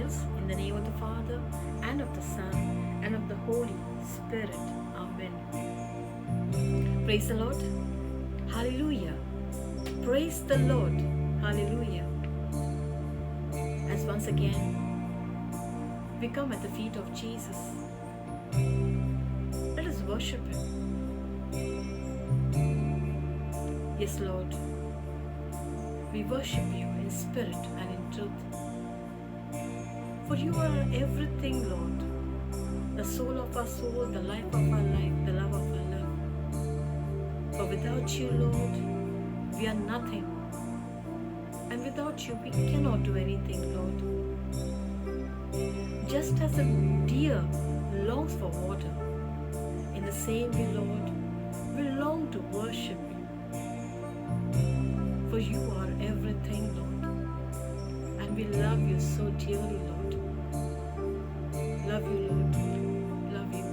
us. In the name of the Father, and of the Son, and of the Holy Spirit. Amen. Praise the Lord. Hallelujah. Praise the Lord. Hallelujah. As once again, we come at the feet of Jesus. Let us worship Him. Yes, Lord. We worship You in spirit and in truth. For You are everything, Lord. The soul of our soul, the life of our life, the love of our love. For without You, Lord, we are nothing. And without You, we cannot do anything, Lord. Just as a deer longs for water, in the same way, Lord, we long to worship You. For You are everything, Lord. And we love You so dearly, Lord. Love You, Lord. Love You.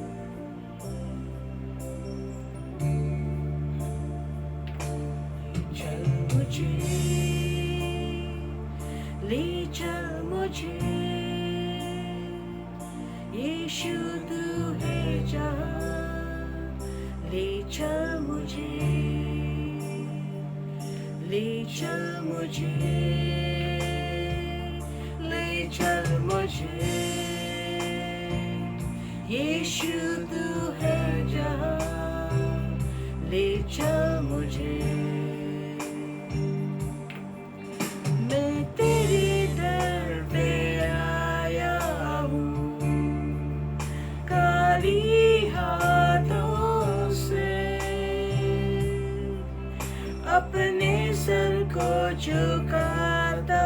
ले चल मुझे यीशु तू है जहाँ ले चल मुझे ले चल मुझे ले चल मुझे यीशु तू है जहाँ ले चल मुझे अपने सर को झुकाता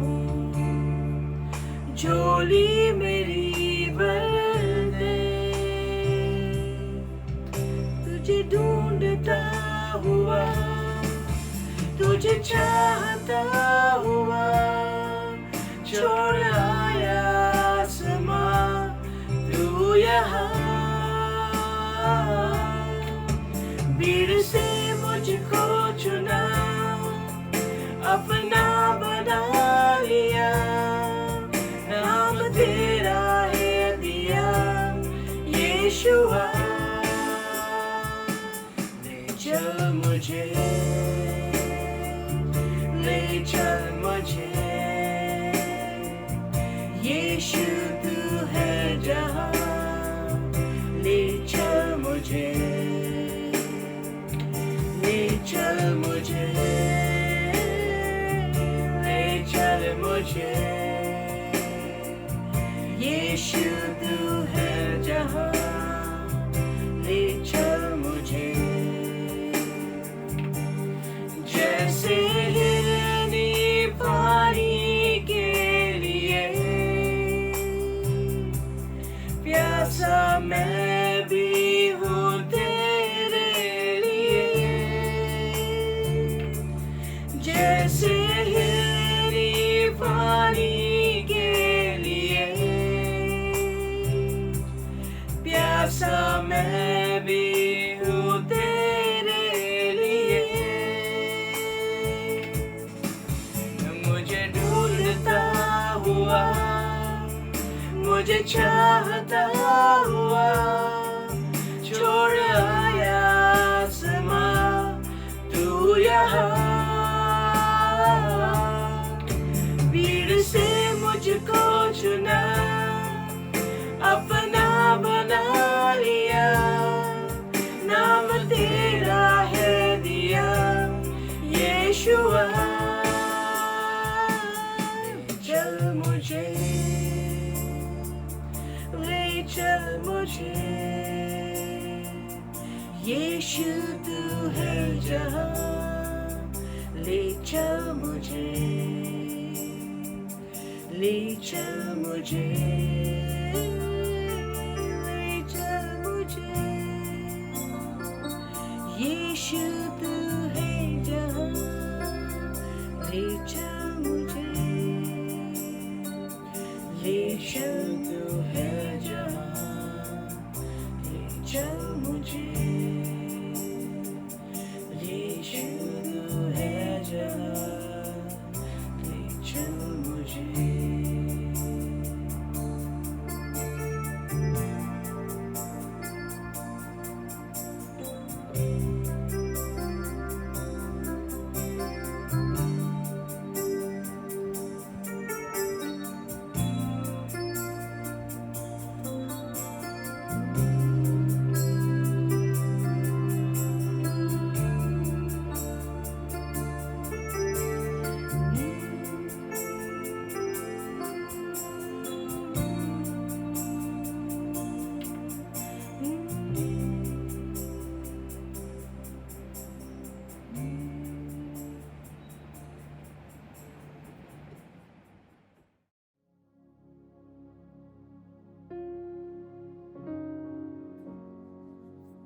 हूँ झोली मेरी भर दे तुझे ढूंढता हुआ तुझे चाहता हुआ छोड़ आया आसमां तू यहाँ भीड़ से मुझको चुना अपना बना लिया नाम तेरा है दिया यीशुआ ले चल मुझे ले चल मुझे यीशु तू है जहाँ ले चल मुझे चल मुझे ले चल मुझे यीशु तू है जहाँ ले चल मुझे जैसे हिरनी पानी के लिए प्यासा मैं भी हूँ जैसे हिरनी पानी के लिए प्यासा मैं भी हूँ तेरे लिए मुझे ढूंढता हुआ मुझे चाहता हुआ छोड़ आया आसमां तू यहाँ से मुझको चुना अपना बना लिया नाम तेरा है दिया यीशुआ चल मुझे ले चल मुझे यीशु तू है जहाँ ले चल मुझे ले चल मुझे ले चल मुझे यीशु तू है जहाँ ले चल मुझे ले चल तू है जहाँ ले चल मुझे यीशु तू है जहाँ ले चल मुझे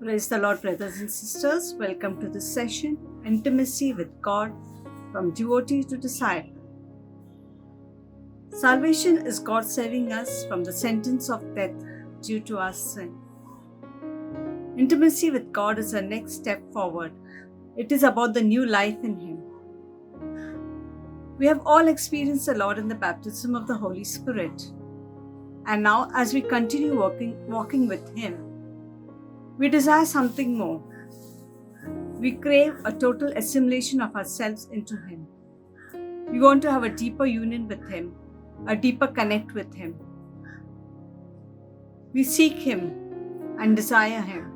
Praise the Lord, brothers and sisters. Welcome to this session, Intimacy with God, from devotee to disciple. Salvation is God saving us from the sentence of death due to our sin. Intimacy with God is the next step forward. It is about the new life in Him. We have all experienced the Lord in the baptism of the Holy Spirit. And now, as we continue walking with Him, we desire something more. We crave a total assimilation of ourselves into Him. We want to have a deeper union with Him, a deeper connect with Him. We seek Him and desire Him.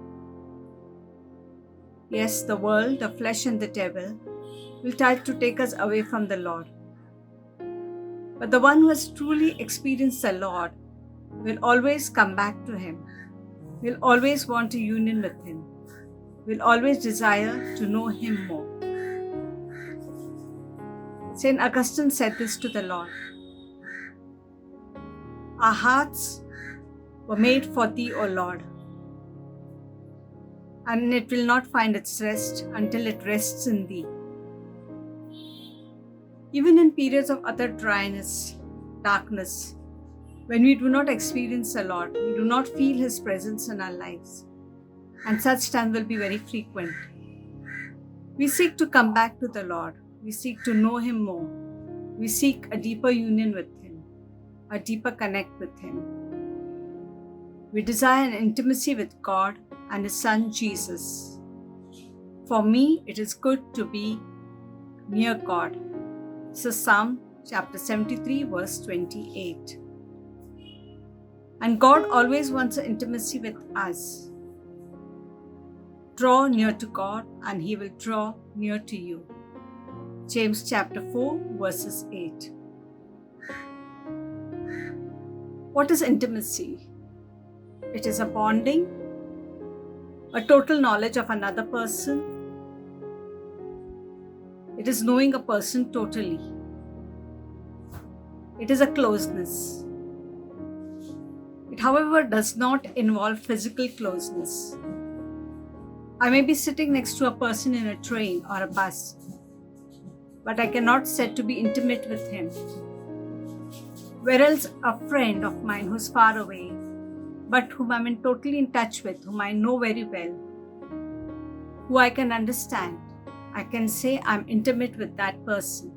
Yes, the world, the flesh, and the devil will try to take us away from the Lord. But the one who has truly experienced the Lord will always come back to Him, will always want a union with Him, will always desire to know Him more. St. Augustine said this to the Lord: "Our hearts were made for Thee, O Lord, and it will not find its rest until it rests in Thee." Even in periods of utter dryness, darkness, when we do not experience the Lord, we do not feel His presence in our lives, and such times will be very frequent. We seek to come back to the Lord. We seek to know Him more. We seek a deeper union with Him, a deeper connect with Him. We desire an intimacy with God and His Son Jesus. For me, it is good to be near God. This is Psalm chapter 73, verse 28. And God always wants an intimacy with us. Draw near to God and He will draw near to you. James chapter 4, verses 8. What is intimacy? It is a bonding, a total knowledge of another person. It is knowing a person totally. It is a closeness. It, however, does not involve physical closeness. I may be sitting next to a person in a train or a bus, but I cannot said to be intimate with him. Whereas a friend of mine who's far away, but whom I'm totally in touch with, whom I know very well, who I can understand, I can say I'm intimate with that person.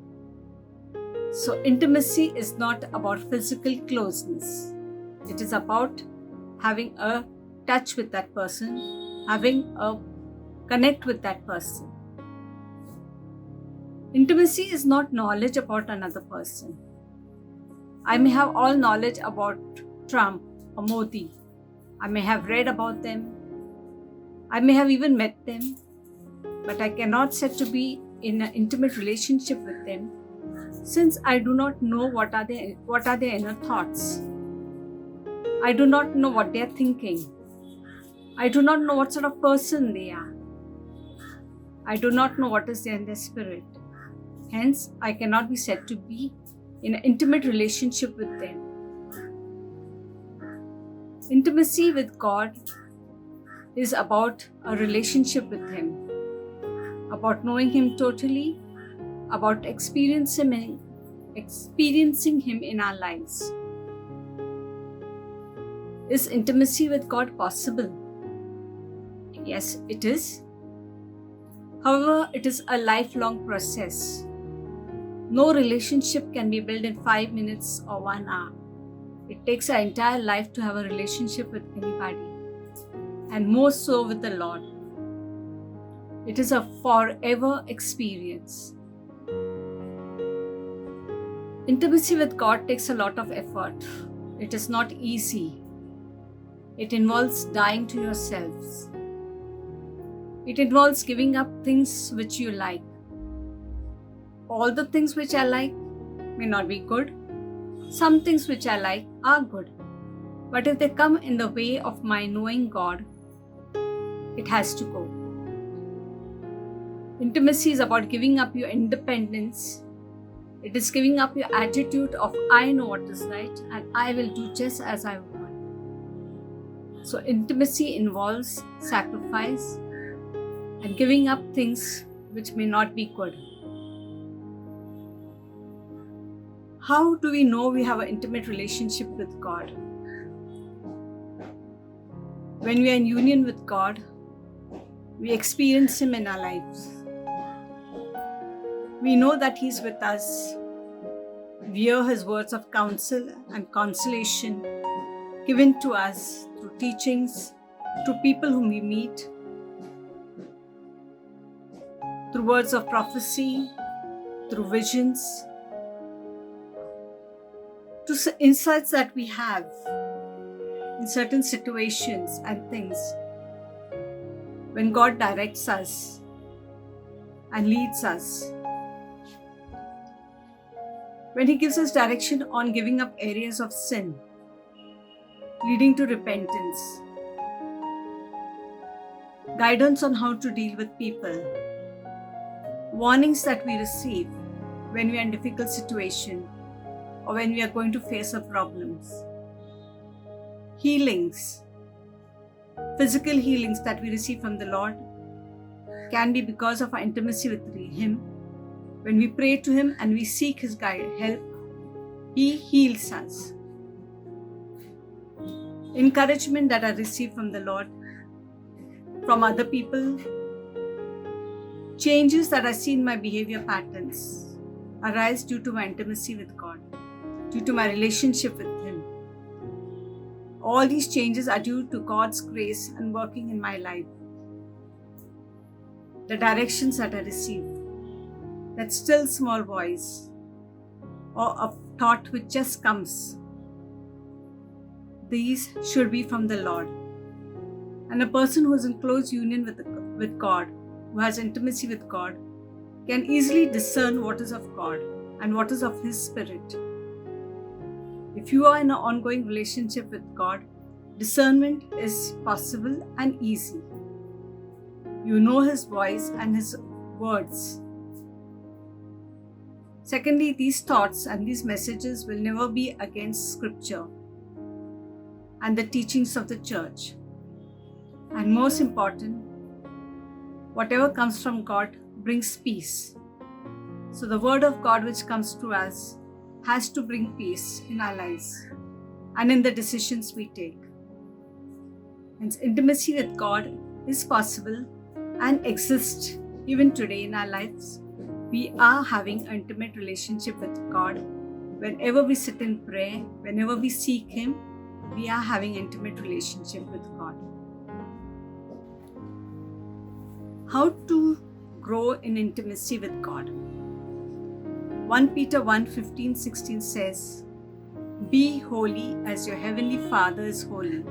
So intimacy is not about physical closeness. It is about having a touch with that person, having a connect with that person. Intimacy is not knowledge about another person. I may have all knowledge about Trump or Modi. I may have read about them. I may have even met them, but I cannot said to be in an intimate relationship with them, since I do not know what are their inner thoughts. I do not know what they are thinking. I do not know what sort of person they are. I do not know what is there in their spirit. Hence, I cannot be said to be in an intimate relationship with them. Intimacy with God is about a relationship with Him, about knowing Him totally, about experiencing Him in our lives. Is intimacy with God possible? Yes, it is. However, it is a lifelong process. No relationship can be built in 5 minutes or 1 hour. It takes an entire life to have a relationship with anybody, and more so with the Lord. It is a forever experience. Intimacy with God takes a lot of effort. It is not easy. It involves dying to yourselves. It involves giving up things which you like. All the things which I like may not be good. Some things which I like are good. But if they come in the way of my knowing God, it has to go. Intimacy is about giving up your independence. It is giving up your attitude of I know what is right and I will do just as I want. So, intimacy involves sacrifice and giving up things which may not be good. How do we know we have an intimate relationship with God? When we are in union with God, we experience Him in our lives. We know that He's with us. We hear His words of counsel and consolation given to us through teachings, through people whom we meet, through words of prophecy, through visions, to insights that we have in certain situations and things. When God directs us and leads us, when He gives us direction on giving up areas of sin, leading to repentance, guidance on how to deal with people, warnings that we receive when we are in difficult situation or when we are going to face our problems, healings, physical healings that we receive from the Lord can be because of our intimacy with Him. When we pray to Him and we seek His help, He heals us. Encouragement that I receive from the Lord, from other people, changes that I see in my behavior patterns arise due to my intimacy with God, due to my relationship with Him. All these changes are due to God's grace and working in my life. The directions that I receive, that still small voice, or a thought which just comes, these should be from the Lord. And a person who is in close union with God, who has intimacy with God, can easily discern what is of God and what is of His Spirit. If you are in an ongoing relationship with God, discernment is possible and easy. You know His voice and His words. Secondly, these thoughts and these messages will never be against Scripture and the teachings of the church. And most important, whatever comes from God brings peace. So the Word of God which comes to us has to bring peace in our lives and in the decisions we take. Hence, intimacy with God is possible and exists even today in our lives. We are having an intimate relationship with God. Whenever we sit in prayer, whenever we seek Him, we are having an intimate relationship with God. How to grow in intimacy with God? 1 Peter 1:15-16 says, "Be holy as your heavenly Father is holy."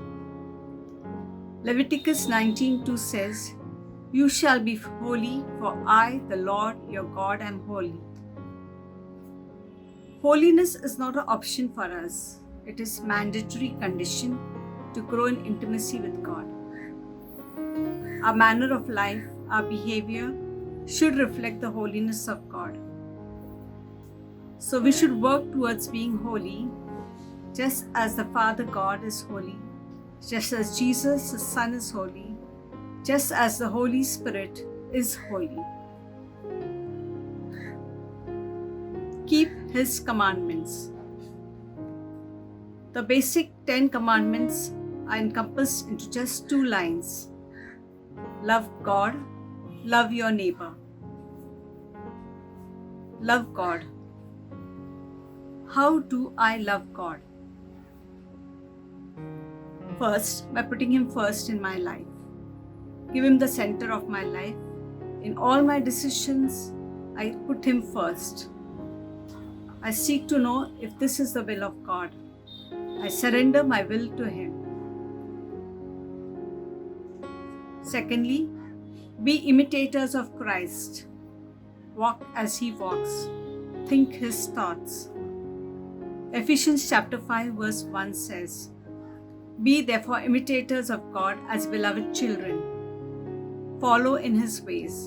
Leviticus 19:2 says, "You shall be holy, for I, the Lord your God, am holy." Holiness is not an option for us. It is a mandatory condition to grow in intimacy with God. Our manner of life, our behavior should reflect the holiness of God. So we should work towards being holy, just as the Father God is holy, just as Jesus, His Son, is holy, just as the Holy Spirit is holy. Keep His commandments. The basic 10 commandments are encompassed into just 2 lines. Love God, love your neighbor. Love God. How do I love God? First, by putting Him first in my life. Give Him the center of my life. In all my decisions, I put Him first. I seek to know if this is the will of God. I surrender my will to Him. Secondly, be imitators of Christ. Walk as He walks. Think His thoughts. Ephesians chapter 5 verse 1 says, "Be therefore imitators of God as beloved children. Follow in His ways."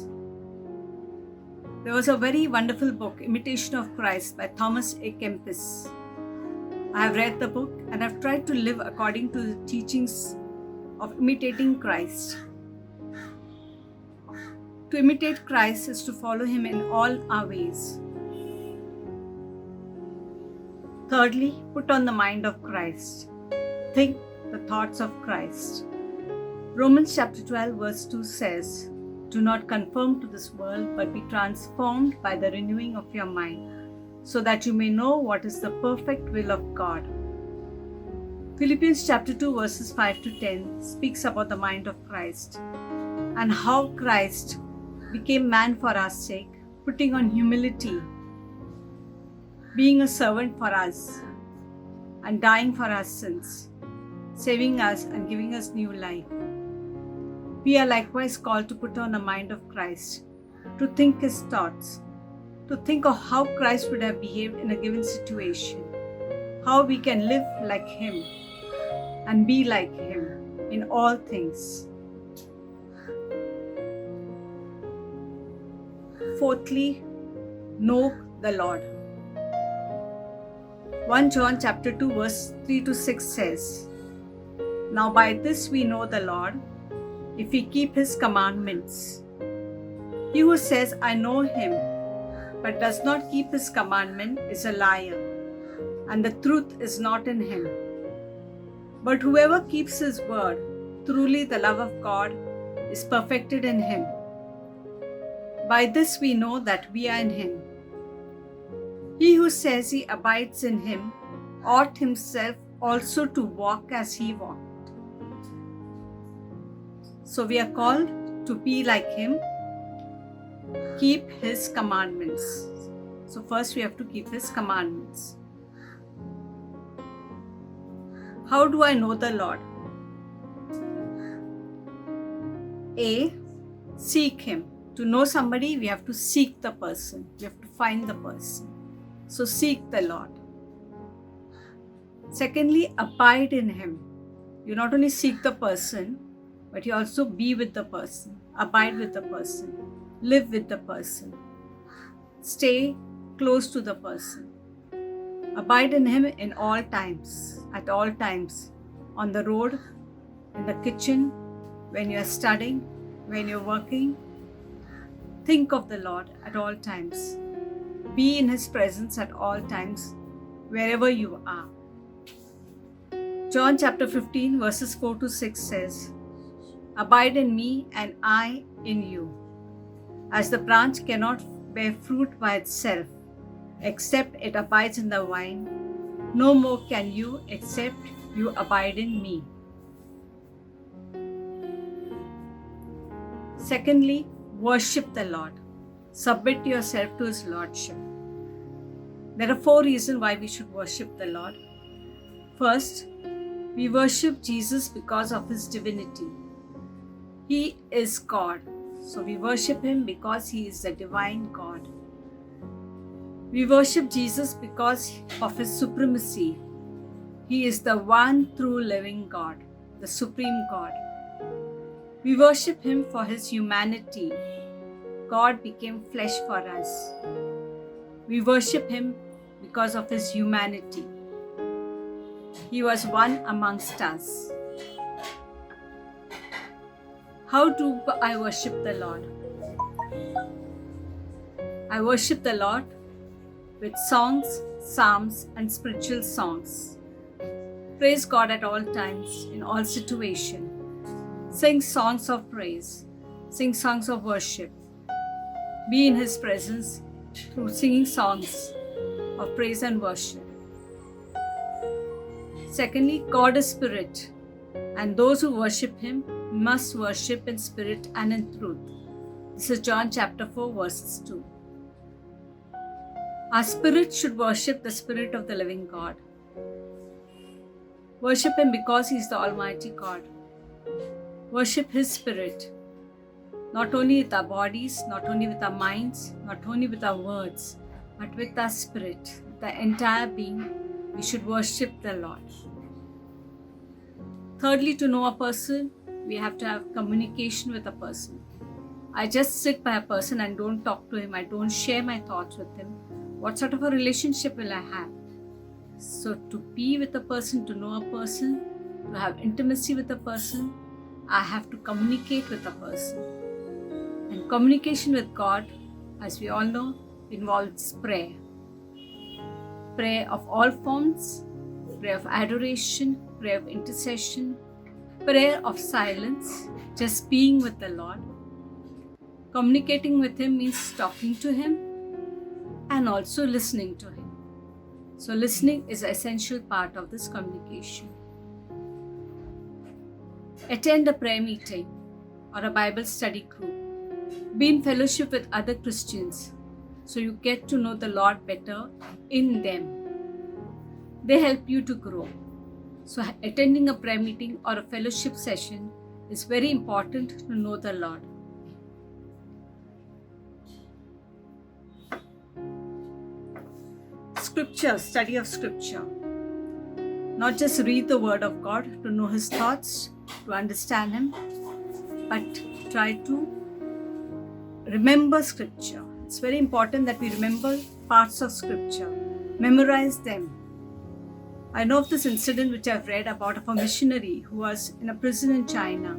There was a very wonderful book, Imitation of Christ by Thomas A. Kempis. I have read the book and I've tried to live according to the teachings of imitating Christ. To imitate Christ is to follow Him in all our ways. Thirdly, put on the mind of Christ. Think the thoughts of Christ. Romans chapter 12 verse 2 says, "Do not conform to this world, but be transformed by the renewing of your mind, so that you may know what is the perfect will of God." Philippians chapter 2 verses 5 to 10 speaks about the mind of Christ and how Christ became man for our sake, putting on humility, being a servant for us, and dying for our sins, saving us and giving us new life. We are likewise called to put on the mind of Christ, to think His thoughts, to think of how Christ would have behaved in a given situation, how we can live like Him and be like Him in all things. Fourthly, know the Lord. 1 John chapter 2 verse 3 to 6 says, "Now by this we know the Lord, if we keep His commandments. He who says, 'I know Him,' but does not keep His commandment is a liar, and the truth is not in him. But whoever keeps His word, truly the love of God is perfected in him. By this we know that we are in Him. He who says he abides in Him ought himself also to walk as He walked." So we are called to be like Him, keep His commandments. So first we have to keep His commandments. How do I know the Lord? A. Seek Him. To know somebody, we have to seek the person. We have to find the person. So seek the Lord. Secondly, abide in Him. You not only seek the person, but you also be with the person, abide with the person, live with the person, stay close to the person. Abide in Him in all times, at all times, on the road, in the kitchen, when you are studying, when you're working. Think of the Lord at all times. Be in His presence at all times, wherever you are. John chapter 15 verses 4 to 6 says, "Abide in me and I in you. As the branch cannot bear fruit by itself, except it abides in the vine, no more can you except you abide in me." Secondly, worship the Lord. Submit yourself to His Lordship. There are 4 reasons why we should worship the Lord. First, we worship Jesus because of His divinity. He is God. So we worship Him because He is the divine God. We worship Jesus because of His supremacy. He is the one true living God, the supreme God. We worship Him for His humanity. God became flesh for us. We worship Him because of His humanity. He was one amongst us. How do I worship the Lord? I worship the Lord with songs, psalms, and spiritual songs. Praise God at all times, in all situations. Sing songs of praise. Sing songs of worship. Be in His presence through singing songs of praise and worship. Secondly, God is spirit, and those who worship Him must worship in spirit and in truth. This is John chapter 4 verses 2. Our spirit should worship the Spirit of the living God. Worship Him because He is the Almighty God. Worship His Spirit, not only with our bodies, not only with our minds, not only with our words, but with our spirit, the entire being. We should worship the Lord. Thirdly, to know a person, we have to have communication with a person. I just sit by a person and don't talk to him. I don't share my thoughts with him. What sort of a relationship will I have? So to be with a person, to know a person, to have intimacy with a person, I have to communicate with a person. And communication with God, as we all know, involves prayer. Prayer of all forms, prayer of adoration, prayer of intercession, prayer of silence, just being with the Lord. Communicating with Him means talking to Him and also listening to Him. So listening is an essential part of this communication. Attend a prayer meeting or a Bible study group. Be in fellowship with other Christians so you get to know the Lord better in them. They help you to grow. So attending a prayer meeting or a fellowship session is very important to know the Lord. Scripture, study of Scripture. Not just read the Word of God to know His thoughts, to understand Him, but try to remember Scripture. It's very important that we remember parts of Scripture, memorize them. I know of this incident which I've read about of a missionary who was in a prison in China,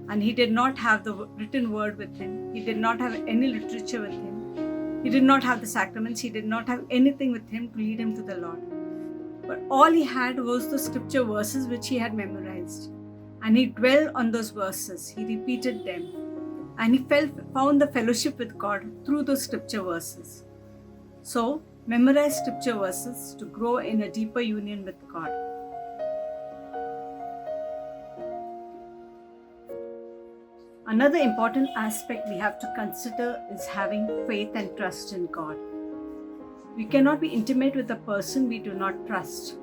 and he did not have the written Word with him. He did not have any literature with him. He did not have the sacraments. He did not have anything with him to lead him to the Lord. But all he had was the scripture verses which he had memorized. And he dwelled on those verses. He repeated them. And he found the fellowship with God through those scripture verses. So, memorize scripture verses to grow in a deeper union with God. Another important aspect we have to consider is having faith and trust in God. We cannot be intimate with a person we do not trust.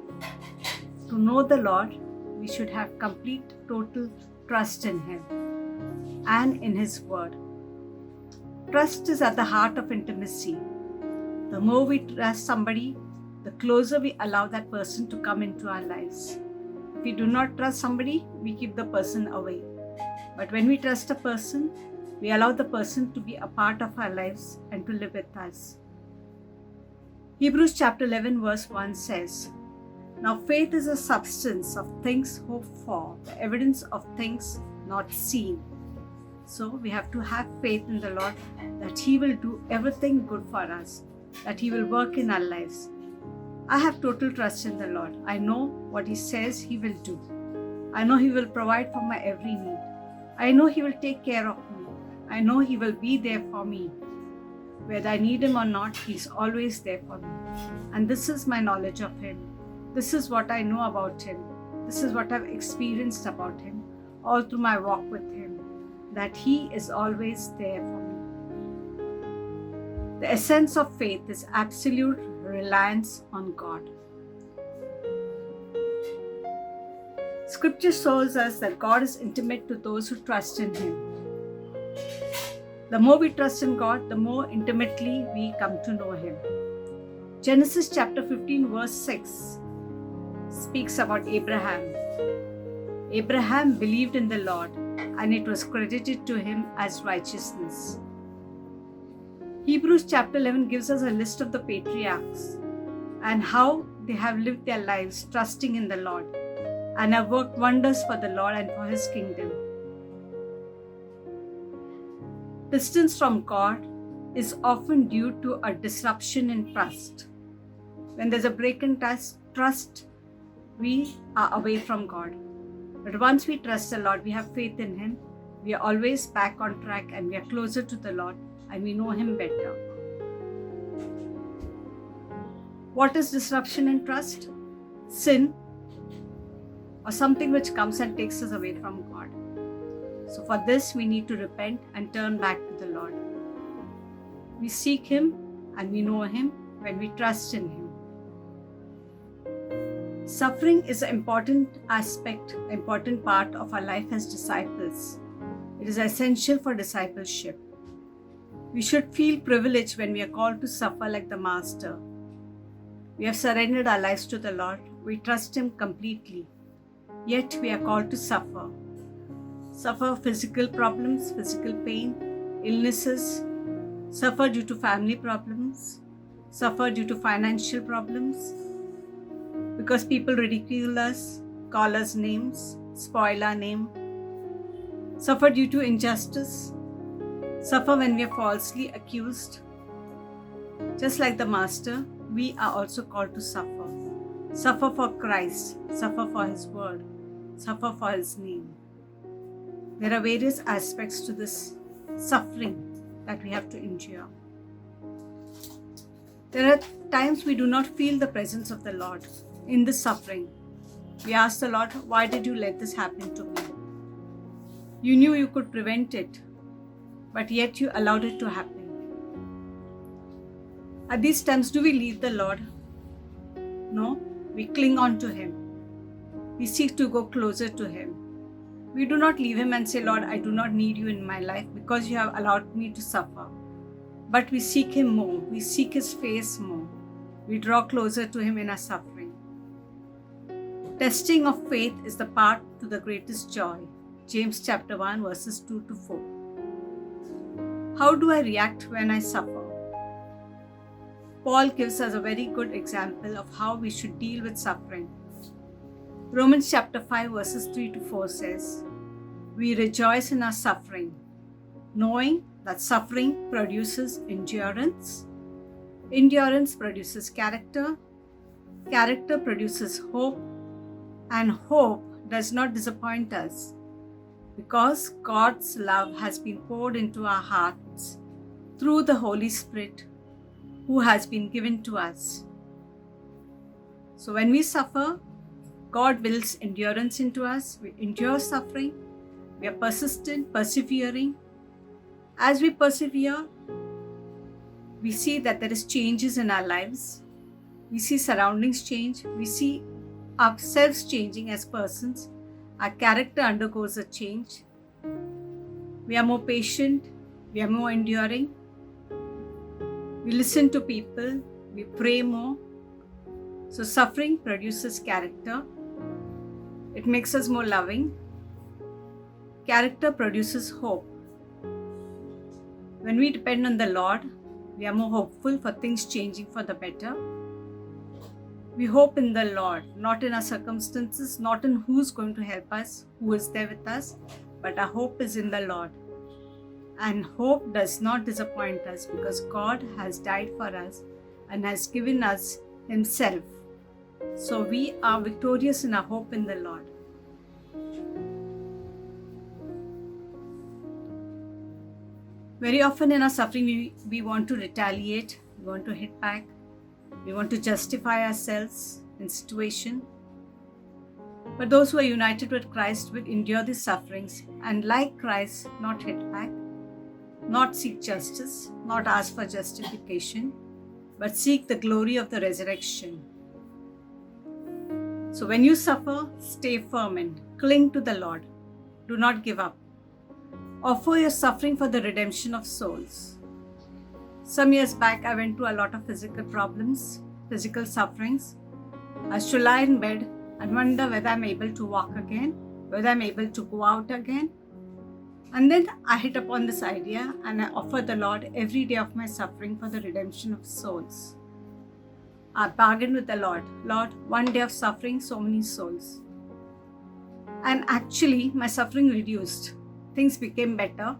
To know the Lord, we should have complete, total trust in Him and in His Word. Trust is at the heart of intimacy. The more we trust somebody, the closer we allow that person to come into our lives. If we do not trust somebody, we keep the person away. But when we trust a person, we allow the person to be a part of our lives and to live with us. Hebrews chapter 11 verse 1 says, "Now faith is a substance of things hoped for, the evidence of things not seen." So we have to have faith in the Lord that He will do everything good for us, that He will work in our lives. I have total trust in the Lord. I know what He says He will do. I know He will provide for my every need. I know He will take care of me. I know He will be there for me. Whether I need Him or not, He's always there for me. And this is my knowledge of Him. This is what I know about Him. This is what I've experienced about Him all through my walk with Him, that He is always there for me. The essence of faith is absolute reliance on God. Scripture shows us that God is intimate to those who trust in Him. The more we trust in God, the more intimately we come to know Him. Genesis chapter 15 verse 6 speaks about Abraham. Abraham believed in the Lord, and it was credited to him as righteousness. Hebrews chapter 11 gives us a list of the patriarchs and how they have lived their lives trusting in the Lord and have worked wonders for the Lord and for His kingdom. Distance from God is often due to a disruption in trust. When there's a break in trust, we are away from God. But once we trust the Lord, we have faith in Him, we are always back on track and we are closer to the Lord and we know Him better. What is disruption in trust? Sin, or something which comes and takes us away from God. So for this, we need to repent and turn back to the Lord. We seek Him and we know Him when we trust in Him. Suffering is an important aspect, important part of our life as disciples. It is essential for discipleship. We should feel privileged when we are called to suffer like the Master. We have surrendered our lives to the Lord. We trust Him completely. Yet we are called to suffer. Suffer physical problems, physical pain, illnesses, suffer due to family problems, suffer due to financial problems, because people ridicule us, call us names, spoil our name. suffer due to injustice, suffer when we are falsely accused. Just like the Master, we are also called to suffer. Suffer for Christ, suffer for His word, suffer for His name. There are various aspects to this suffering that we have to endure. There are times we do not feel the presence of the Lord in this suffering. We ask the Lord, why did you let this happen to me? You knew you could prevent it, but yet you allowed it to happen. At these times, do we leave the Lord? No, we cling on to Him. We seek to go closer to Him. We do not leave Him and say, Lord, I do not need you in my life because you have allowed me to suffer. But we seek Him more. We seek His face more. We draw closer to Him in our suffering. Testing of faith is the path to the greatest joy. James chapter 1 verses 2 to 4. How do I react when I suffer? Paul gives us a very good example of how we should deal with suffering. Romans chapter 5 verses 3 to 4 says, we rejoice in our suffering, knowing that suffering produces endurance. Endurance produces character. Character produces hope. And hope does not disappoint us because God's love has been poured into our hearts through the Holy Spirit who has been given to us. So when we suffer, God builds endurance into us. We endure suffering. We are persistent, persevering. As we persevere, we see that there is changes in our lives. We see surroundings change. We see ourselves changing as persons. Our character undergoes a change. We are more patient. We are more enduring. We listen to people. We pray more. So suffering produces character. It makes us more loving. Character produces hope. When we depend on the Lord, we are more hopeful for things changing for the better. We hope in the Lord, not in our circumstances, not in who's going to help us, who is there with us, but our hope is in the Lord. And hope does not disappoint us because God has died for us and has given us Himself. So we are victorious in our hope in the Lord. Very often in our suffering, we want to retaliate, we want to hit back, we want to justify ourselves in situation. But those who are united with Christ will endure these sufferings and like Christ, not hit back, not seek justice, not ask for justification, but seek the glory of the resurrection. So when you suffer, stay firm and cling to the Lord. Do not give up. Offer your suffering for the redemption of souls. Some years back, I went through a lot of physical problems, physical sufferings. I used to lie in bed and wonder whether I'm able to walk again, whether I'm able to go out again. And then I hit upon this idea and I offered the Lord every day of my suffering for the redemption of souls. I bargained with the Lord, Lord, one day of suffering, so many souls. And actually, my suffering reduced. Things became better.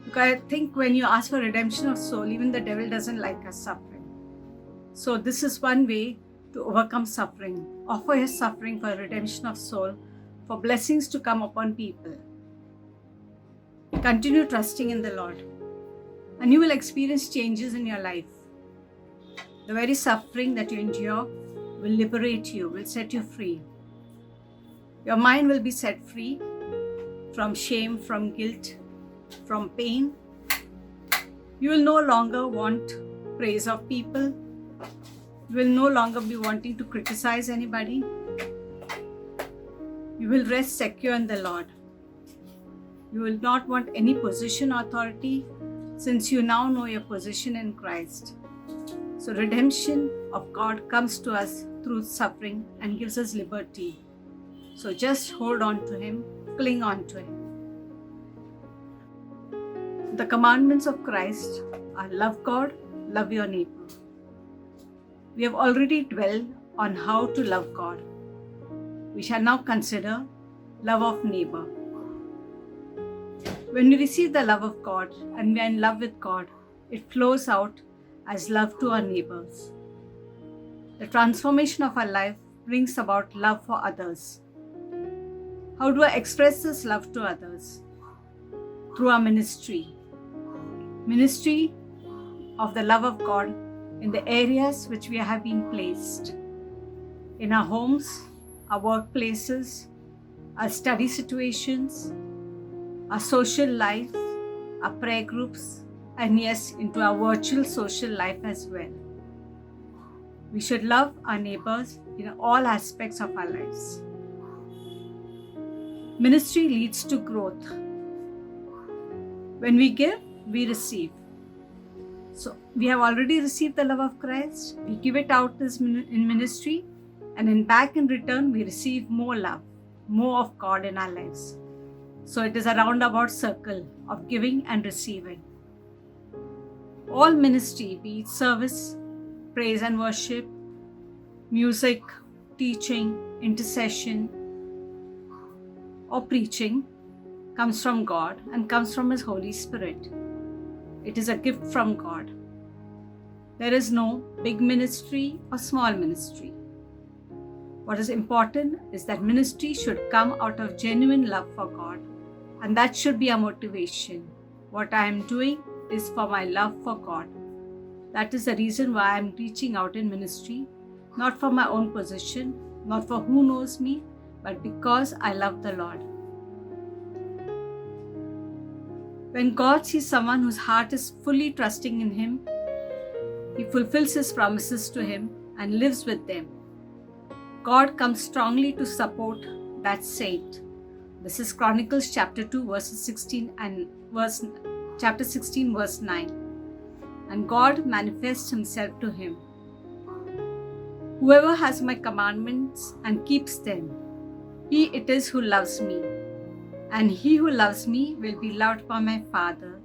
Because I think when you ask for redemption of soul, even the devil doesn't like us suffering. So this is one way to overcome suffering. Offer your suffering for redemption of soul, for blessings to come upon people. Continue trusting in the Lord. And you will experience changes in your life. The very suffering that you endure will liberate you, will set you free. Your mind will be set free from shame, from guilt, from pain. You will no longer want praise of people. You will no longer be wanting to criticize anybody. You will rest secure in the Lord. You will not want any position or authority since you now know your position in Christ. So redemption of God comes to us through suffering and gives us liberty. So just hold on to Him, cling on to Him. The commandments of Christ are love God, love your neighbor. We have already dwelled on how to love God. We shall now consider love of neighbor. When we receive the love of God and we are in love with God, it flows out as love to our neighbors. The transformation of our life brings about love for others. How do I express this love to others? Through our ministry. Ministry of the love of God in the areas which we have been placed. In our homes, our workplaces, our study situations, our social life, our prayer groups, and yes, into our virtual social life as well. We should love our neighbors in all aspects of our lives. Ministry leads to growth. When we give, we receive. So we have already received the love of Christ. We give it out in ministry, and in return, we receive more love, more of God in our lives. So it is a roundabout circle of giving and receiving. All ministry, be it service, praise and worship, music, teaching, intercession, or preaching, comes from God and comes from His Holy Spirit. It is a gift from God. There is no big ministry or small ministry. What is important is that ministry should come out of genuine love for God, and that should be our motivation. What I am doing is for my love for God. That is the reason why I am reaching out in ministry, not for my own position, not for who knows me, but because I love the Lord. When God sees someone whose heart is fully trusting in Him, He fulfills His promises to him and lives with them. God comes strongly to support that saint. This is Chronicles chapter 2 verses 16 and chapter 16 verse 9. And God manifests Himself to him. Whoever has my commandments and keeps them, he it is who loves me. And he who loves me will be loved by my Father,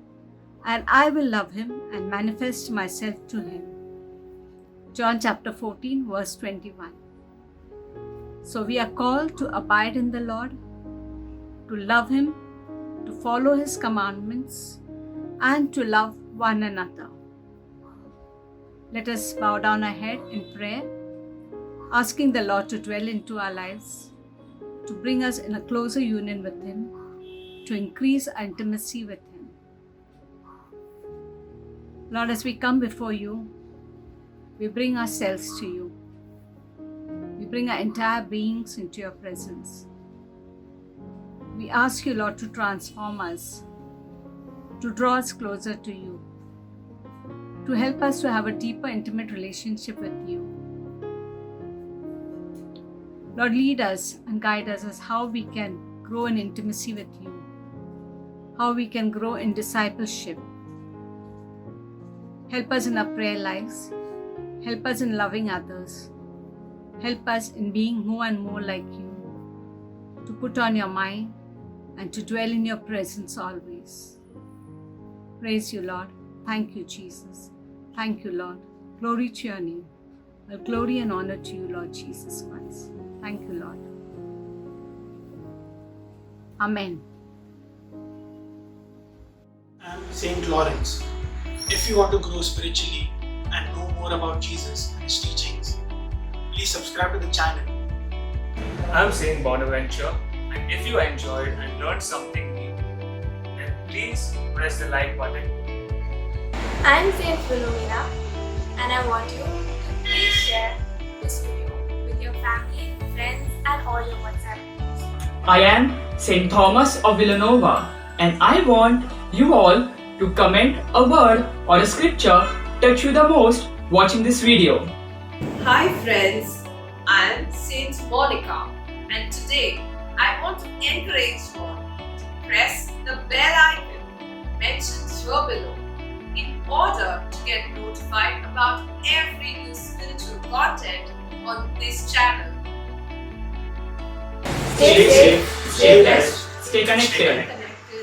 and I will love him and manifest myself to him. John chapter 14 verse 21. So we are called to abide in the Lord, to love Him, to follow His commandments, and to love one another. Let us bow down our head in prayer, asking the Lord to dwell into our lives, to bring us in a closer union with Him, to increase our intimacy with Him. Lord, as we come before You, we bring ourselves to You. We bring our entire beings into Your presence. We ask You, Lord, to transform us, to draw us closer to You, to help us to have a deeper, intimate relationship with You. Lord, lead us and guide us as how we can grow in intimacy with You, how we can grow in discipleship. Help us in our prayer lives. Help us in loving others. Help us in being more and more like You, to put on Your mind and to dwell in Your presence always. Praise You, Lord. Thank You, Jesus. Thank You, Lord. Glory to Your name. All glory and honor to You, Lord Jesus Christ. Thank You, Lord. Amen. I'm Saint Lawrence. If you want to grow spiritually and know more about Jesus and His teachings, please subscribe to the channel. I'm Saint Bonaventure, and if you enjoyed and learned something new, then please press the like button. I'm Saint Philomena, and I want you to please share this video with your family, friends, and all your WhatsApp groups. I am Saint Thomas of Villanova, and I want you all to comment a word or a scripture touch you the most watching this video. Hi friends, I am Saint Monica, and today I want to encourage you all to press the bell icon mentioned here below in order to get notified about every new spiritual content on this channel. Stay safe, stay blessed, stay connected.